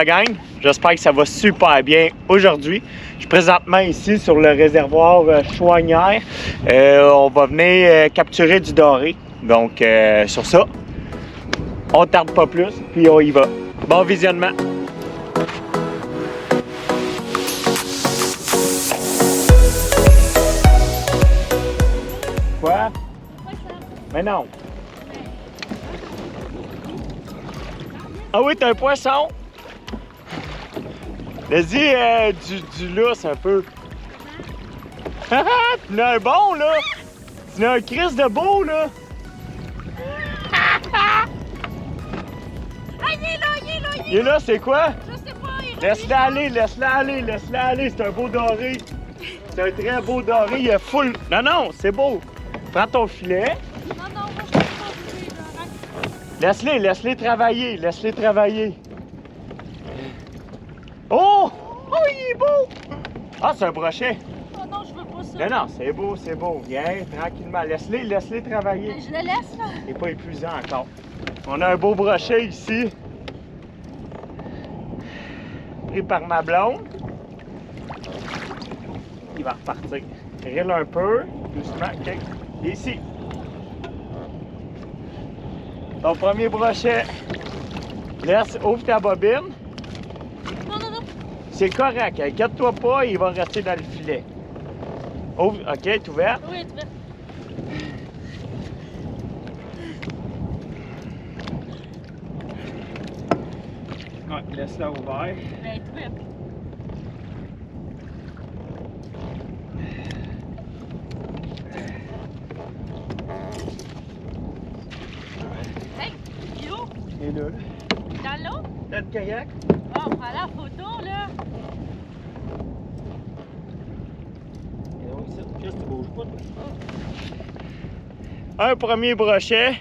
La gang, j'espère que ça va super bien aujourd'hui. Je suis présentement ici sur le réservoir Chouanière. On va venir capturer du doré. Donc, sur ça, on ne tarde pas plus, puis on y va. Bon visionnement! Quoi? Mais non! Ah oui, t'as un poisson? Vas-y, du lousse un peu. Haha, tu as un bon, là! Tu as un Christ de beau, là! Ah, il est là, il est là, Il est là, c'est quoi? Je sais pas, il Laisse-la aller, laisse-la aller, laisse-la aller, c'est un beau doré. C'est un très beau doré, il est full. Non, non, c'est beau. Prends ton filet. Non, moi je peux pas bouger, Laisse-les travailler, laisse-les travailler. Oh! Oh, il est beau! Ah, c'est un brochet. Oh non, je veux pas ça. Non, non, c'est beau, c'est beau. Viens, tranquillement. Laisse-les travailler. Je le laisse, là. Il n'est pas épuisant encore. On a un beau brochet ici. Pris par ma blonde. Il va repartir. Rille un peu, doucement. OK. Ici. Ton premier brochet. Ouvre ta bobine. Non. C'est correct. Inquiète-toi pas, il va rester dans le filet. Ouvre. OK, est ouvert. Oui, tu veux. Ouais, laisse-la ouvert. Ben, tu veux. Hey, il est où? Et là, Dans l'eau? dans le kayak. Oh, on prend la photo, là. Et donc, ici, Chris, tu bouges pas, toi. Un premier brochet.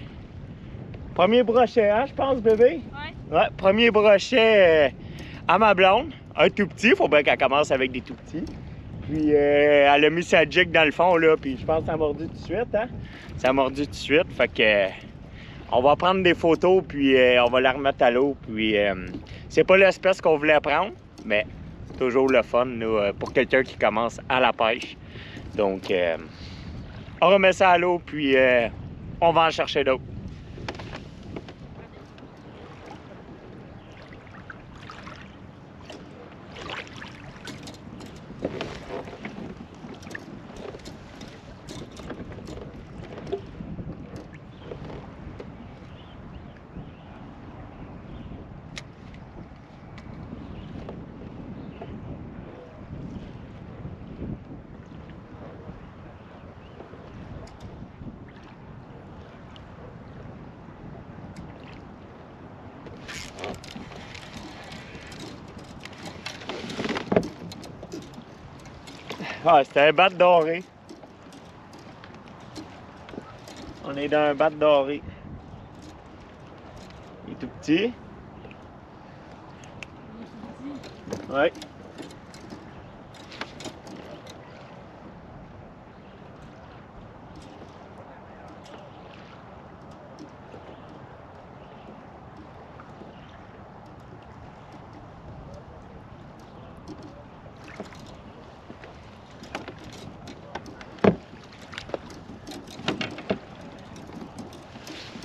Premier brochet, hein, je pense, bébé? Ouais. Ouais, premier brochet à ma blonde. Un tout petit, faut bien qu'elle commence avec des tout petits. Puis elle a mis sa jig dans le fond, là, puis je pense que ça a mordu tout de suite, hein? Ça a mordu tout de suite, fait que on va prendre des photos, puis on va la remettre à l'eau. Puis c'est pas l'espèce qu'on voulait prendre, mais toujours le fun, là, pour quelqu'un qui commence à la pêche. Donc, on remet ça à l'eau, puis on va en chercher d'autres. Ah, c'était un bat doré. On est dans un bat doré. Il est tout petit. Ouais.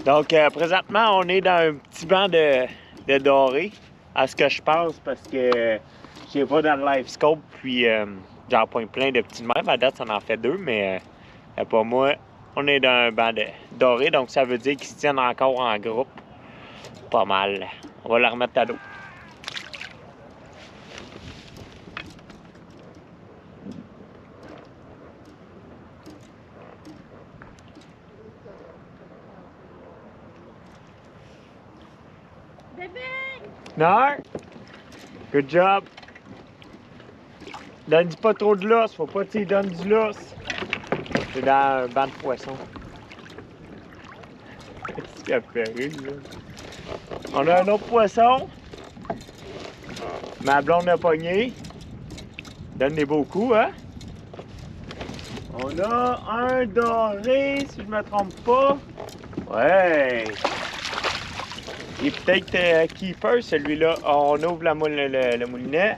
Donc, présentement, on est dans un petit banc de doré, à ce que je pense, parce que j'ai pas dans le live scope, puis j'en pointe plein de petits de même. À date, ça en fait deux, mais pour moi, on est dans un banc de doré, donc ça veut dire qu'ils se tiennent encore en groupe. Pas mal. On va la remettre à l'eau. Bébé! Non? Good job. Donne pas trop de l'os, faut pas que tu lui donnes du l'os. C'est dans un banc de poissons. Qu'est-ce qu'il a fait rire, là? On a un autre poisson. Ma blonde a pogné. Donne des beaux coups, hein? On a un doré, si je me trompe pas. Ouais. Il est peut-être keeper, celui-là. On ouvre le moulinet.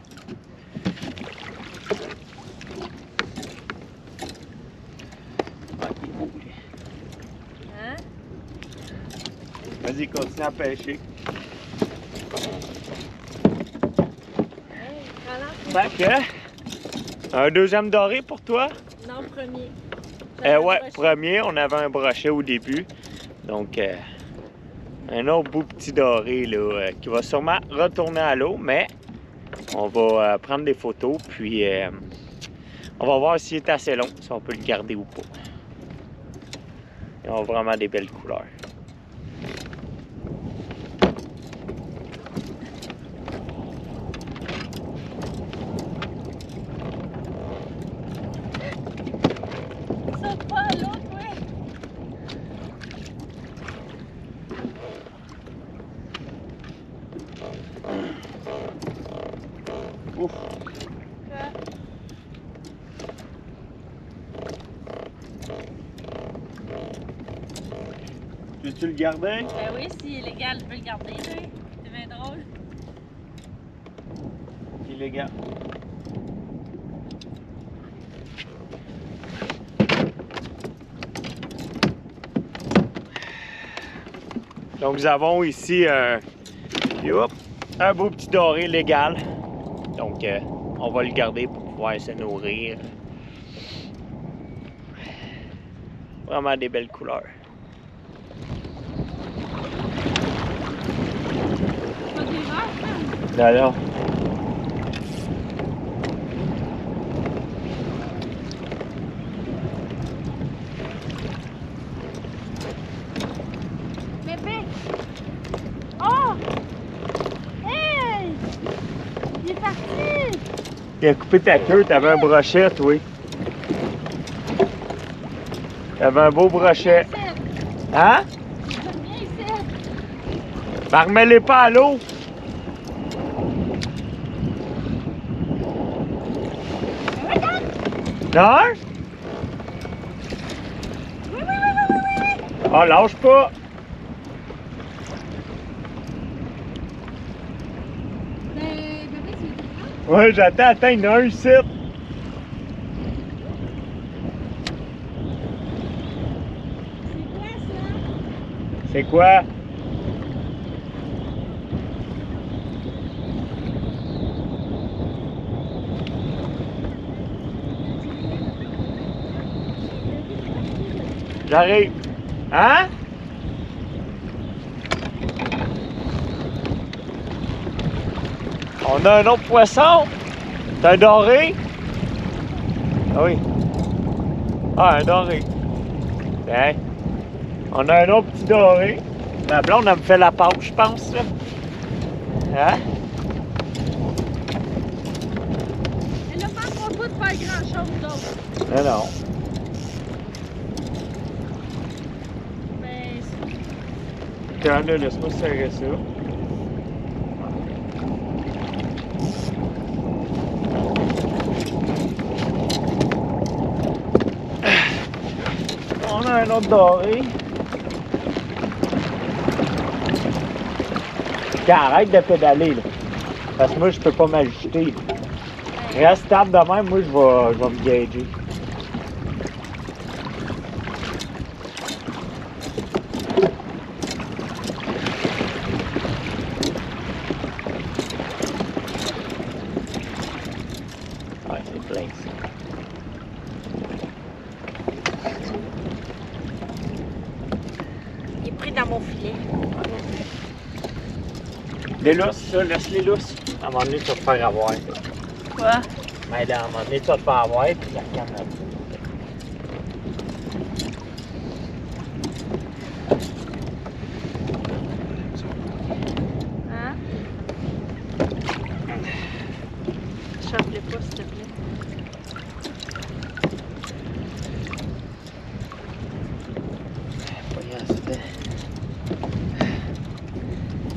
Ah, il est beau, lui. Hein? Vas-y, continue à pêcher. Hey, relance. Fait que, un deuxième doré pour toi? Non, premier. Ouais, premier, on avait un brochet au début. Donc, un autre beau petit doré là, qui va sûrement retourner à l'eau, mais on va prendre des photos, puis on va voir s'il est assez long, si on peut le garder ou pas. Ils ont vraiment des belles couleurs. Saute pas à l'eau, toi. Ouf! Veux-tu le garder? Ben oui, si est légal, je peux le garder, là. C'est bien drôle. Illégal. Donc, nous avons ici un beau petit doré légal. Donc, on va le garder pour pouvoir se nourrir. Vraiment des belles couleurs. Pas des vaches, hein? Là, là. Bébé! Oh! Hey! Il est parti! Il a coupé ta queue, t'avais un brochet, toi. T'avais un beau brochet. Hein? Viens ici! Ben, remets-les pas à l'eau. Non? Oui, oui, oui, oui, oui, oui! Ah, lâche pas. Mais bébé, tu le prends? Ouais, j'attends, attends, il y en a un ici. C'est quoi ça? C'est quoi? J'arrive. Hein? On a un autre poisson. C'est un doré. Ah oui. Ah, un doré. Tiens. On a un autre petit doré. Ma blonde, elle me fait la pâte, je pense. Là. Hein? Elle ne manquera pas de faire grand-chose d'autre. Non, non. Mais Tiens, là, laisse-moi serrer ça. On a un autre doré. Tiens, arrête de pédaler, là. Parce que moi, je peux pas m'ajuster. Reste stable de même, moi, je vais me gager. Ouais, c'est plein, ça. il est pris dans mon filet. Les lousses, ça, laisse-les lousses. À un moment donné, tu vas te faire avoir. Quoi? Mais là, à un moment donné, tu vas te faire avoir, puis la caméra. Hein? Chope-les pas, s'il te plaît.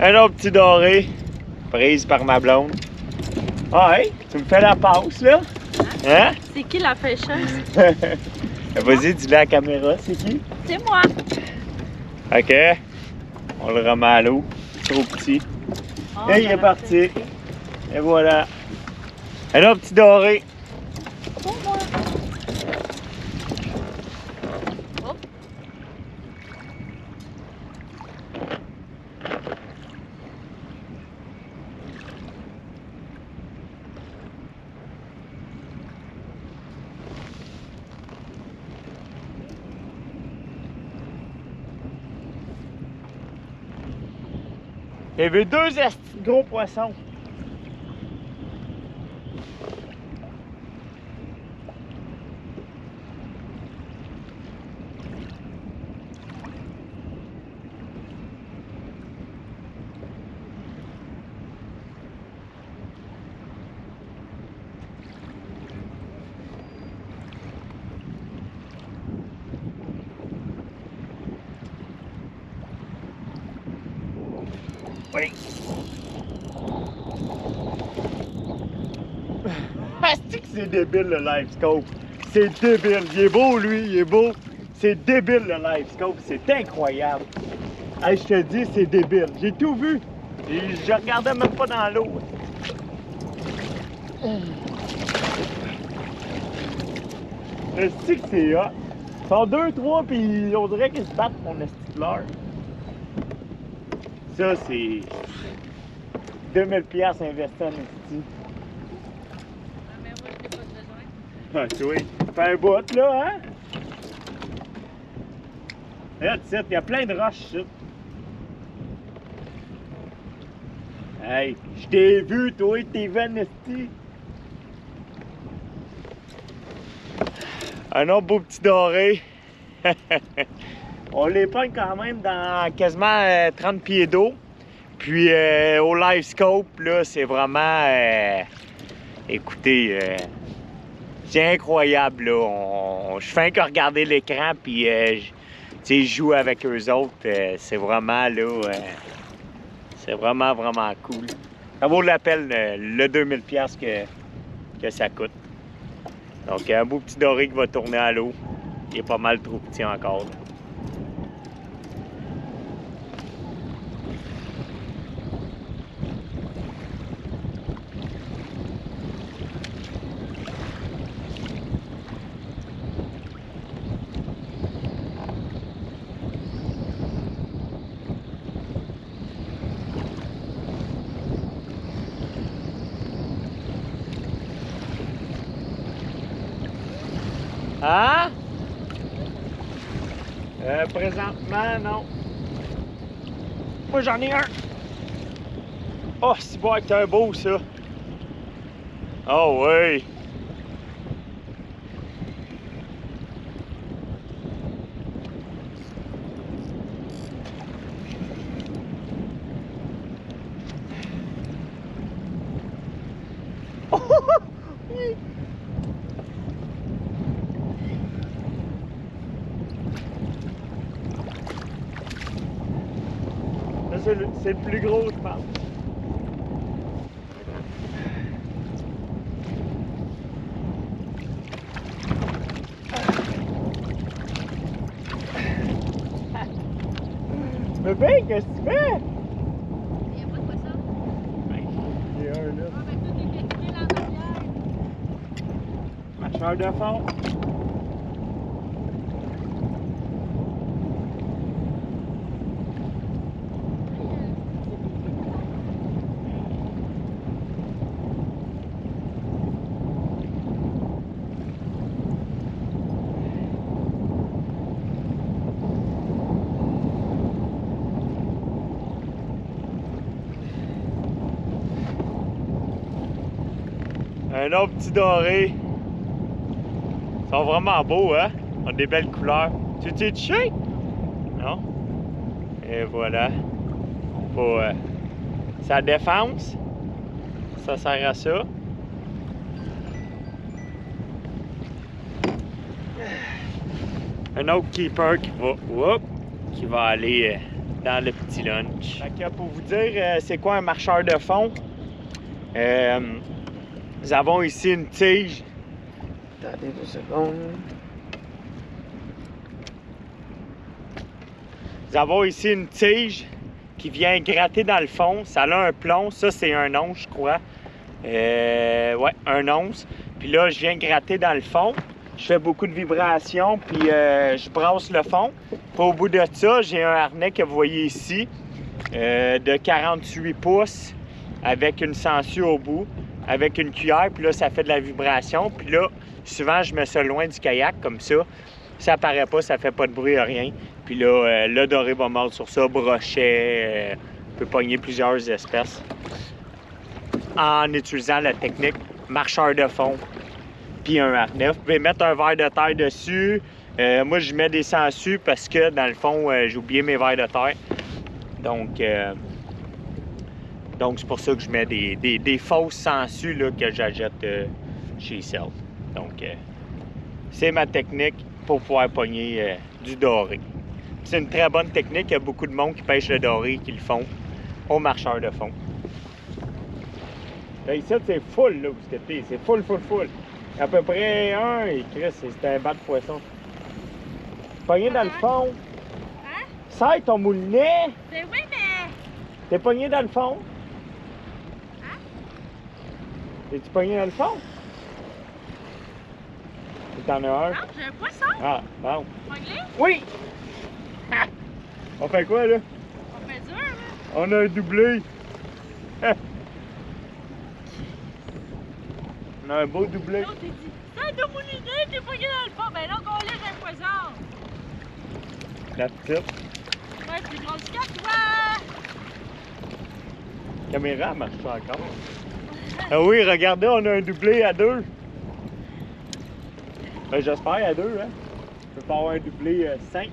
Un autre petit doré, prise par ma blonde. Ah, hey, tu me fais la passe, là? Hein? C'est qui la pêcheuse? Vas-y, dis-le à la caméra, c'est qui? C'est moi. OK. On le remet à l'eau. trop petit. Oh, Et il est parti. Et voilà. Un autre petit doré. Oh, moi. Oh. Il y avait deux gros poissons. Oui. Asti que c'est débile le live scope. C'est débile. Il est beau lui, il est beau. C'est débile le live scope. C'est incroyable. Hey, je te dis, c'est débile. J'ai tout vu. Je regardais même pas dans l'eau. Asti que c'est hot. Ils sont 2-3 puis on dirait qu'ils se battent pour mon esti de l'heure. Ça, c'est 2000$ investis en esti. Mais moi, je n'ai pas besoin. Ah, oui. Ça fait un bout, là, hein? Là, tu sais, il y a plein de roches, ici. Hey, je t'ai vu, toi, t'es vu en esti. Un autre beau petit doré. On les pogne quand même dans quasiment 30 pieds d'eau. Puis au live scope, là, c'est vraiment... écoutez, c'est incroyable, là. Je fais que regarder l'écran, puis je joue avec eux autres. C'est vraiment, là... c'est vraiment, vraiment cool. Ça vaut la peine, le 2000$ que ça coûte. Donc, un beau petit doré qui va tourner à l'eau. Il est pas mal trop petit encore, là. Hein? Présentement, non. Moi, j'en ai un. Oh, c'est bon, c'est un beau, ça. Oh, oui. Oui. C'est le plus gros, je pense. Mais ben, qu'est-ce que tu fais? Il n'y a pas de poisson. Il y a un là. Ah, ben, tout est fatigué dans la rivière. Marcheur de fond. Un autre petit doré. Ils sont vraiment beaux, hein? Ils ont des belles couleurs. Tu t'es touché? Non? Et voilà. Pour sa défense. Ça sert à ça. Un autre keeper qui va aller dans le petit lunch. Fait que pour vous dire, c'est quoi un marcheur de fond? Nous avons ici une tige. Attendez 2 secondes. Nous avons ici une tige qui vient gratter dans le fond. Ça a un plomb. Ça, c'est un once, je crois. Ouais, un once. Puis là, je viens gratter dans le fond. Je fais beaucoup de vibrations, puis je brasse le fond. Puis au bout de ça, j'ai un harnais que vous voyez ici, de 48 pouces, avec une sangsue au bout, avec une cuillère. Puis là, ça fait de la vibration. Puis là, souvent, je mets ça loin du kayak, comme ça. Ça apparaît pas, ça fait pas de bruit, rien. Puis là, le doré va mordre sur ça, brochet, peut pogner plusieurs espèces en utilisant la technique marcheur de fond puis un harnais. Vous pouvez mettre un verre de terre dessus. Moi, je mets des sangsues parce que, dans le fond, j'ai oublié mes verres de terre. Donc c'est pour ça que je mets des fausses sangsues là, que j'achète chez Self. Donc, c'est ma technique pour pouvoir pogner du doré. C'est une très bonne technique. Il y a beaucoup de monde qui pêche le doré qui le font au marcheur de fond. Là, ici, c'est full, là, où c'était. C'est full. À peu près un, et Chris, c'était un bas de poisson. Pogné dans le fond. Hein? Serre ton moulinet. Ben oui, mais... T'es pogné dans le fond. Hein? Es-tu pogné dans le fond? T'en as un? Non, j'ai un poisson. Ah, bon. Anglais? Oui! Ah! On fait quoi, là? On fait dur, là. On a un doublé. On a un beau doublé. L'autre, il dit, c'est de mon idée, t'es pogné dans le fond. Ben là, qu'on lève un poisson. La petite Ouais, plus grand que toi. caméra marche pas encore. Ah oui, regardez, on a un doublé à deux. Ben, j'espère à deux, hein. Je peux pas avoir un doublé 5.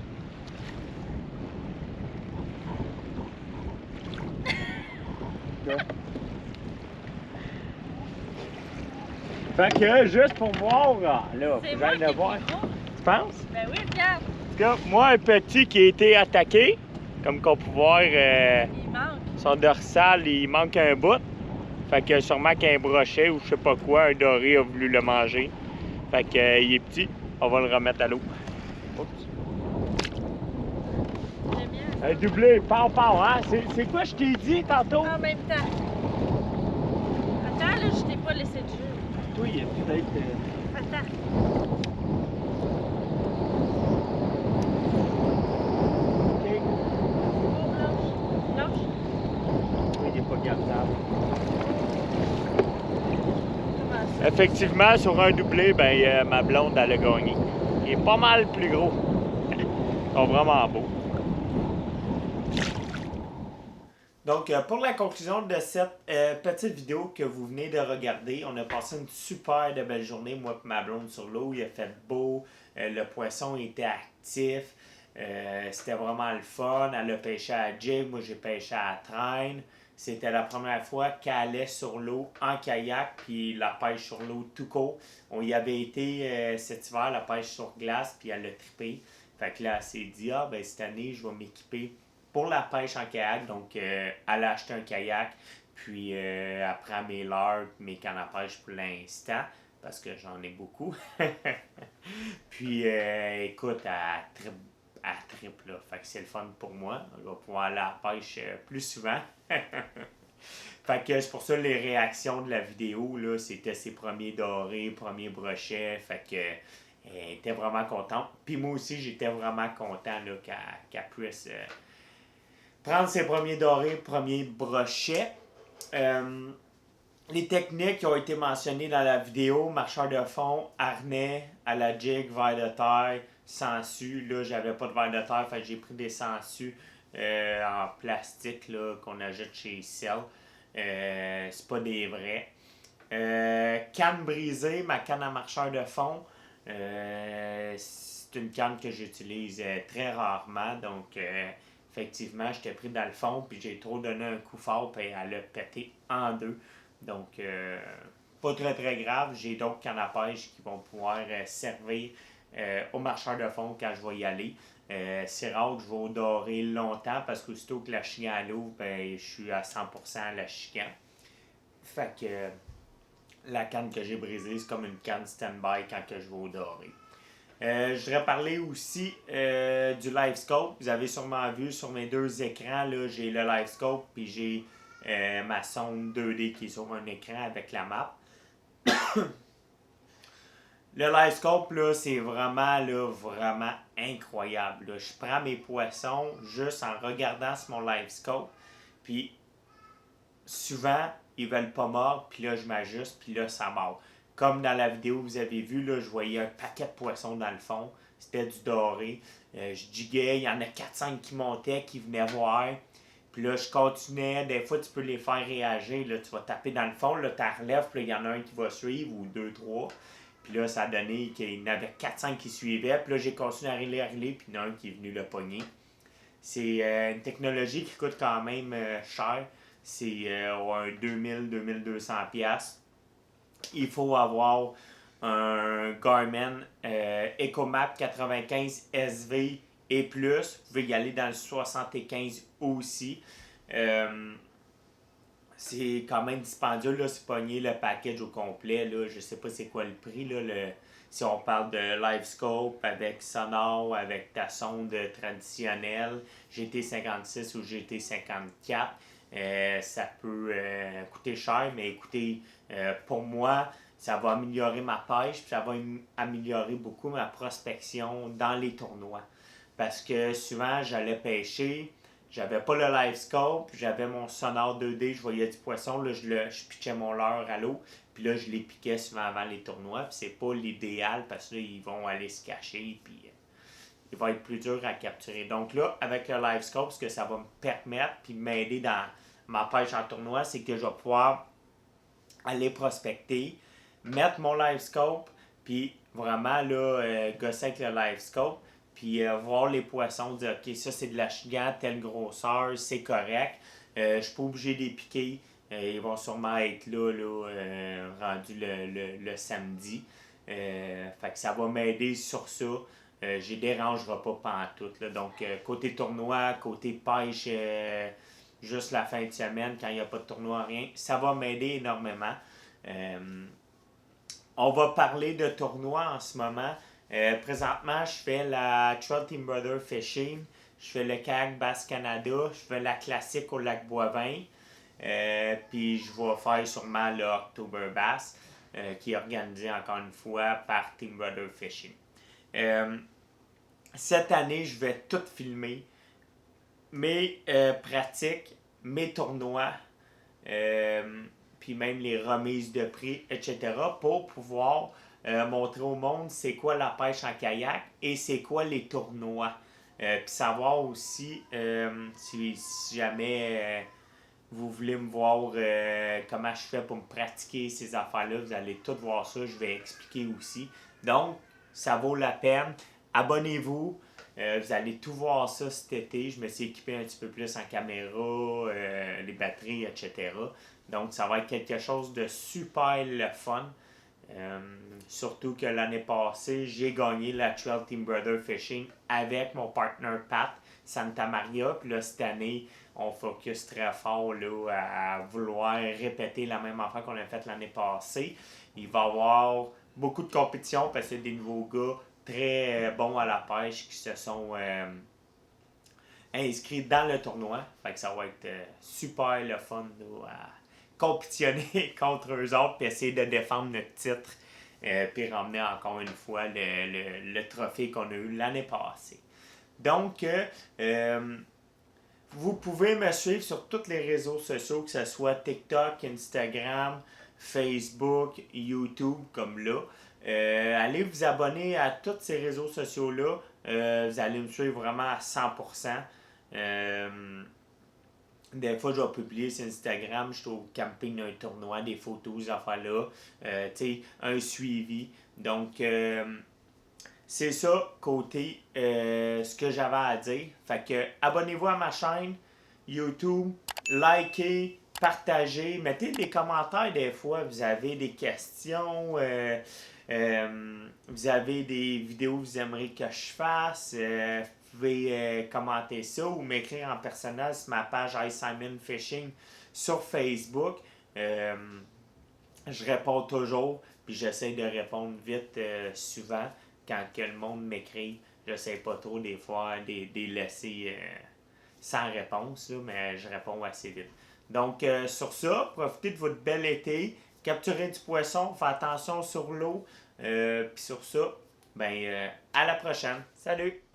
Fait que, juste pour voir, là, C'est vous moi allez qui le est voir. plus gros. Tu penses? Ben oui, regarde. En tout cas, moi, un petit qui a été attaqué, comme qu'on peut voir, Il manque. son dorsal, il manque un bout. Fait que sûrement qu'un brochet ou je sais pas quoi, un doré a voulu le manger. Fait que, il est petit, on va le remettre à l'eau. Oups. J'aime bien. Un doublé, pau, hein? C'est quoi je t'ai dit tantôt? En même temps. Attends, là, je t'ai pas laissé de jeu. Toi, il y a peut-être... Attends. OK. Oh, lâche. Oui, il est pas gardable. Comment ça? Effectivement, sur un doublé, ben, ma blonde, elle a gagné. Il est pas mal plus gros. Ils sont vraiment beaux. Donc, pour la conclusion de cette petite vidéo que vous venez de regarder, on a passé une super de belle journée, moi et ma blonde sur l'eau. Il a fait beau, le poisson était actif, c'était vraiment le fun. Elle a pêché à jig, moi j'ai pêché à traîne. C'était la première fois qu'elle allait sur l'eau en kayak, puis la pêche sur l'eau tout court. On y avait été cet hiver, la pêche sur glace, puis elle a trippé. Fait que là, elle s'est dit, ah ben cette année, je vais m'équiper pour la pêche en kayak. Donc, elle a acheté un kayak, puis elle prend mes leurres, mes cannes à pêche pour l'instant, parce que j'en ai beaucoup. Puis, écoute, elle tripe, là. Fait que c'est le fun pour moi. On va pouvoir aller à la pêche plus souvent. Fait que c'est pour ça les réactions de la vidéo, là, c'était ses premiers dorés, premiers brochets. Fait que elle était vraiment contente. Puis moi aussi, j'étais vraiment content là, qu'elle puisse prendre ses premiers dorés, premiers brochets. Les techniques qui ont été mentionnées dans la vidéo, marcheur de fond, harnais, à la jig, verre de terre, sangsues. Là, j'avais pas de verre de terre, fait que j'ai pris des sangsues en plastique là, qu'on achète chez Cell. C'est pas des vrais. Canne brisée, ma canne à marcheur de fond. C'est une canne que j'utilise très rarement, donc effectivement, j'étais pris dans le fond, puis j'ai trop donné un coup fort, puis elle a pété en deux. Donc, pas très grave. J'ai d'autres cannes à pêche qui vont pouvoir servir au marcheur de fond quand je vais y aller. C'est rare que je vais au doré longtemps, parce qu'aussitôt que la chicane l'ouvre, ben, je suis à 100% à la chicane. Fait que la canne que j'ai brisée, c'est comme une canne stand-by quand que je vais au doré. Je voudrais parler aussi du LiveScope. Vous avez sûrement vu sur mes deux écrans, là, j'ai le LiveScope puis j'ai ma sonde 2D qui est sur un écran avec la map. Le LiveScope, là, c'est vraiment incroyable. Là. Je prends mes poissons juste en regardant sur mon LiveScope. Puis souvent, ils veulent pas mordre, puis là, je m'ajuste, puis là, ça mord. Comme dans la vidéo, vous avez vu, là, je voyais un paquet de poissons dans le fond. C'était du doré. Je diguais, il y en a 4-5 qui montaient, qui venaient voir. Puis là, je continuais. Des fois, tu peux les faire réagir. Là, tu vas taper dans le fond, là, tu relèves, puis là, il y en a un qui va suivre, ou 2-3. Puis là, ça a donné qu'il y en avait 4-5 qui suivaient. Puis là, j'ai continué à rouler, puis il y en a un qui est venu le pogner. C'est une technologie qui coûte quand même cher. C'est un 2000-2200$. Il faut avoir un Garmin EcoMap 95 SV et plus. Vous pouvez y aller dans le 75 aussi. C'est quand même dispendieux, là, c'est pogner le package au complet. Là. Je sais pas c'est quoi le prix. Là, si on parle de LiveScope avec Sonore, avec ta sonde traditionnelle, GT56 ou GT54, ça peut coûter cher, mais écoutez, pour moi, ça va améliorer ma pêche, puis ça va améliorer beaucoup ma prospection dans les tournois. Parce que souvent, j'allais pêcher, j'avais pas le LiveScope, j'avais mon Sonore 2D, je voyais du poisson, là, je pitchais mon leurre à l'eau, puis là, je les piquais souvent avant les tournois, puis c'est pas l'idéal, parce que là, ils vont aller se cacher, puis il va être plus dur à capturer. Donc là, avec le LiveScope, ce que ça va me permettre, puis m'aider dans ma pêche en tournoi, c'est que je vais pouvoir aller prospecter, mettre mon LiveScope, puis vraiment là, gosser avec le LiveScope, puis voir les poissons, dire ok, ça c'est de la chigan, telle grosseur, c'est correct. Je suis pas obligé de les piquer. Ils vont sûrement être là rendus le samedi. Fait que ça va m'aider sur ça. Je les dérangerai pas pantoute. Là. Donc, côté tournoi, côté pêche, juste la fin de semaine, quand il n'y a pas de tournoi, rien, ça va m'aider énormément. On va parler de tournoi en ce moment. Présentement, je fais la Trail Team Brother Fishing, je fais le kayak Bass Canada, je fais la classique au lac Boivin, puis je vais faire sûrement le October Bass, qui est organisé encore une fois par Team Brother Fishing. Cette année, je vais tout filmer, mes pratiques, mes tournois, puis même les remises de prix, etc., pour pouvoir montrer au monde c'est quoi la pêche en kayak et c'est quoi les tournois. Puis savoir aussi si jamais vous voulez me voir comment je fais pour me pratiquer ces affaires-là, vous allez tout voir ça, je vais expliquer aussi. Donc, ça vaut la peine. Abonnez-vous. Vous allez tout voir ça cet été. Je me suis équipé un petit peu plus en caméra, les batteries, etc. Donc, ça va être quelque chose de super le fun. Surtout que l'année passée, j'ai gagné la Trail Team Brother Fishing avec mon partner Pat Santa Maria. Puis là, cette année, on focus très fort là, à vouloir répéter la même affaire qu'on a faite l'année passée. Il va y avoir beaucoup de compétition parce qu'il y a des nouveaux gars très bons à la pêche qui se sont inscrits dans le tournoi. Fait que ça va être super le fun là, à compétitionner contre eux autres et essayer de défendre notre titre puis ramener encore une fois le trophée qu'on a eu l'année passée. Donc, vous pouvez me suivre sur tous les réseaux sociaux, que ce soit TikTok, Instagram, Facebook, YouTube, comme là. Allez vous abonner à tous ces réseaux sociaux-là. Vous allez me suivre vraiment à 100%. Des fois, je vais publier sur Instagram, je suis au camping d'un tournoi, des photos, ces affaires-là, un suivi. Donc, c'est ça, côté ce que j'avais à dire. Fait que, abonnez-vous à ma chaîne YouTube, likez, partagez, mettez des commentaires des fois, vous avez des questions, vous avez des vidéos que vous aimeriez que je fasse. Vous pouvez commenter ça ou m'écrire en personnel sur ma page iSimon Fishing sur Facebook. Je réponds toujours, puis j'essaie de répondre vite souvent. quand que le monde m'écrit, je sais pas trop des fois des laisser sans réponse, là, mais je réponds assez vite. Donc, sur ça, profitez de votre bel été, capturez du poisson, faites attention sur l'eau, puis sur ça, ben, à la prochaine. Salut!